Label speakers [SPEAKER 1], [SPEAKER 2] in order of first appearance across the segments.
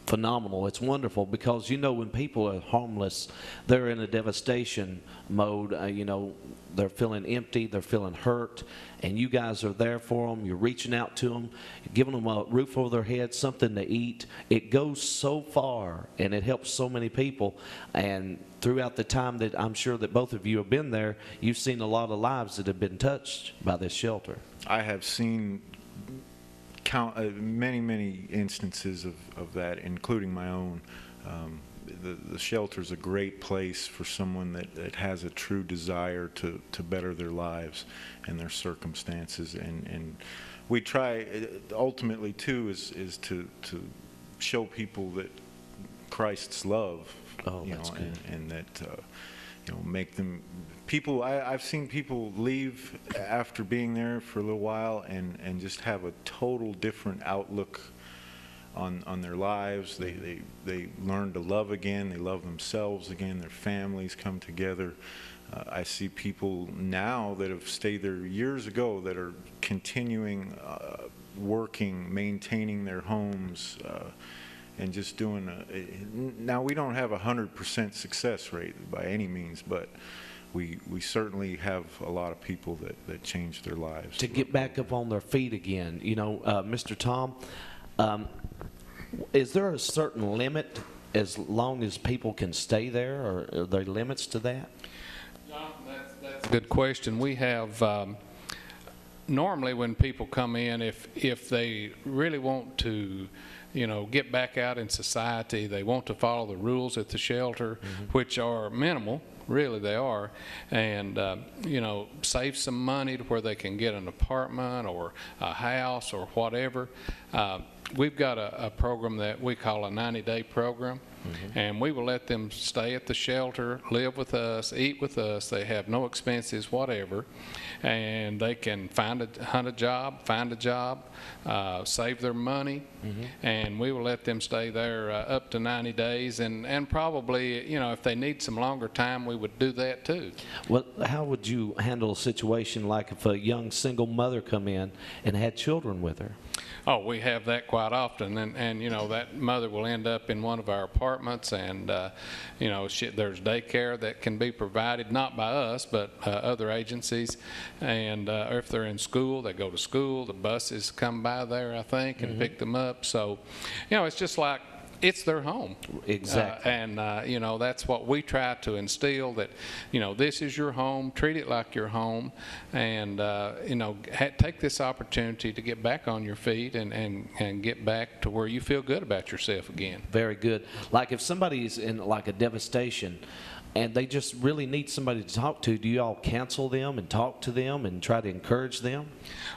[SPEAKER 1] phenomenal. It's wonderful because, you know, when people are homeless, they're in a devastation mode. They're feeling empty, they're feeling hurt, and you guys are there for them. You're reaching out to them, giving them a roof over their head, something to eat. It goes so far, and it helps so many people. And throughout the time that I'm sure that both of you have been there, you've seen a lot of lives that have been touched by this shelter.
[SPEAKER 2] I have seen many instances of that, including my own. The shelter's a great place for someone that has a true desire to better their lives and their circumstances, and we try ultimately too is to show people that Christ's love, and that make them people. I've seen people leave after being there for a little while and just have a total different outlook on their lives. They learn to love again. They love themselves again. Their families come together. I see people now that have stayed there years ago that are continuing working, maintaining their homes, and just doing now we don't have 100% success rate by any means, but we certainly have a lot of people that change their lives.
[SPEAKER 1] To get back up on their feet again, Mr. Tom, is there a certain limit as long as people can stay there, or are there limits to that?
[SPEAKER 3] No, that's a good question. We have, normally when people come in, if they really want to, get back out in society, they want to follow the rules at the shelter, which are minimal. Really, they are, and save some money to where they can get an apartment or a house or whatever. We've got a program that we call a 90-day program, and we will let them stay at the shelter, live with us, eat with us. They have no expenses, whatever, and they can find a job, save their money, and we will let them stay there up to 90 days, and probably, if they need some longer time, we would do that too.
[SPEAKER 1] Well, how would you handle a situation like if a young single mother come in and had children with her?
[SPEAKER 3] Oh, we have that quite often, and that mother will end up in one of our apartments, and there's daycare that can be provided, not by us, but other agencies, and or if they're in school, they go to school. The buses come by there, I think, and pick them up. So, it's just like it's their home.
[SPEAKER 1] Exactly.
[SPEAKER 3] And that's what we try to instill, that this is your home, treat it like your home, and take this opportunity to get back on your feet and get back to where you feel good about yourself again.
[SPEAKER 1] Very good. Like if somebody's in like a devastation and they just really need somebody to talk to, do you all counsel them and talk to them and try to encourage them?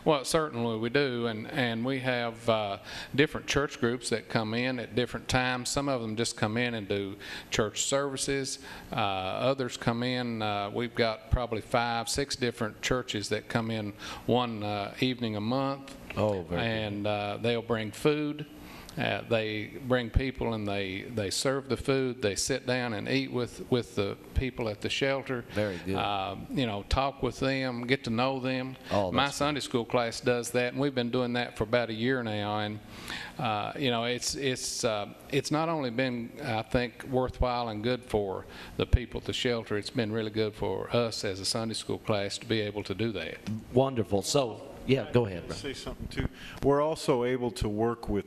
[SPEAKER 3] Well, certainly we do, and we have different church groups that come in at different times. Some of them just come in and do church services. Others come in, we've got probably 5, 6 different churches that come in one evening a month.
[SPEAKER 1] Oh, very
[SPEAKER 3] and they'll bring food. They bring people and they serve the food. They sit down and eat with the people at the shelter.
[SPEAKER 1] Very good.
[SPEAKER 3] Talk with them, get to know them.
[SPEAKER 1] Oh,
[SPEAKER 3] my Sunday school class does that, and we've been doing that for about a year now. And it's not only been, I think, worthwhile and good for the people at the shelter. It's been really good for us as a Sunday school class to be able to do that.
[SPEAKER 1] Wonderful. So, yeah, go ahead.
[SPEAKER 2] I'll say something too. We're also able to work with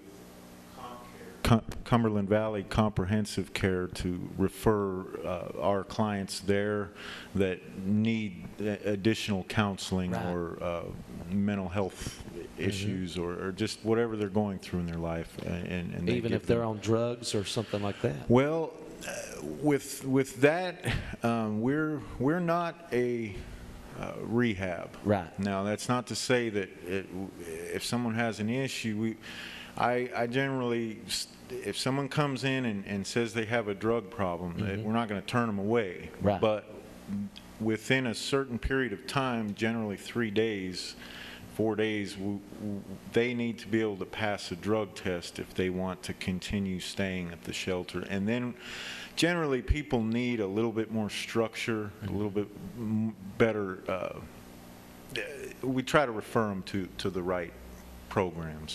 [SPEAKER 2] Cumberland Valley Comprehensive Care to refer our clients there that need additional counseling, right, or mental health issues, or just whatever they're going through in their life, and
[SPEAKER 1] even if they're on drugs or something like that.
[SPEAKER 2] Well, with that, we're not a rehab.
[SPEAKER 1] Right.
[SPEAKER 2] Now, that's not to say that if someone has an issue, I generally, if someone comes in and says they have a drug problem, we're not going to turn them away.
[SPEAKER 1] Right.
[SPEAKER 2] But within a certain period of time, generally 3 days, 4 days, they need to be able to pass a drug test if they want to continue staying at the shelter. And then generally people need a little bit more structure, a little bit better. We try to refer them to the right programs.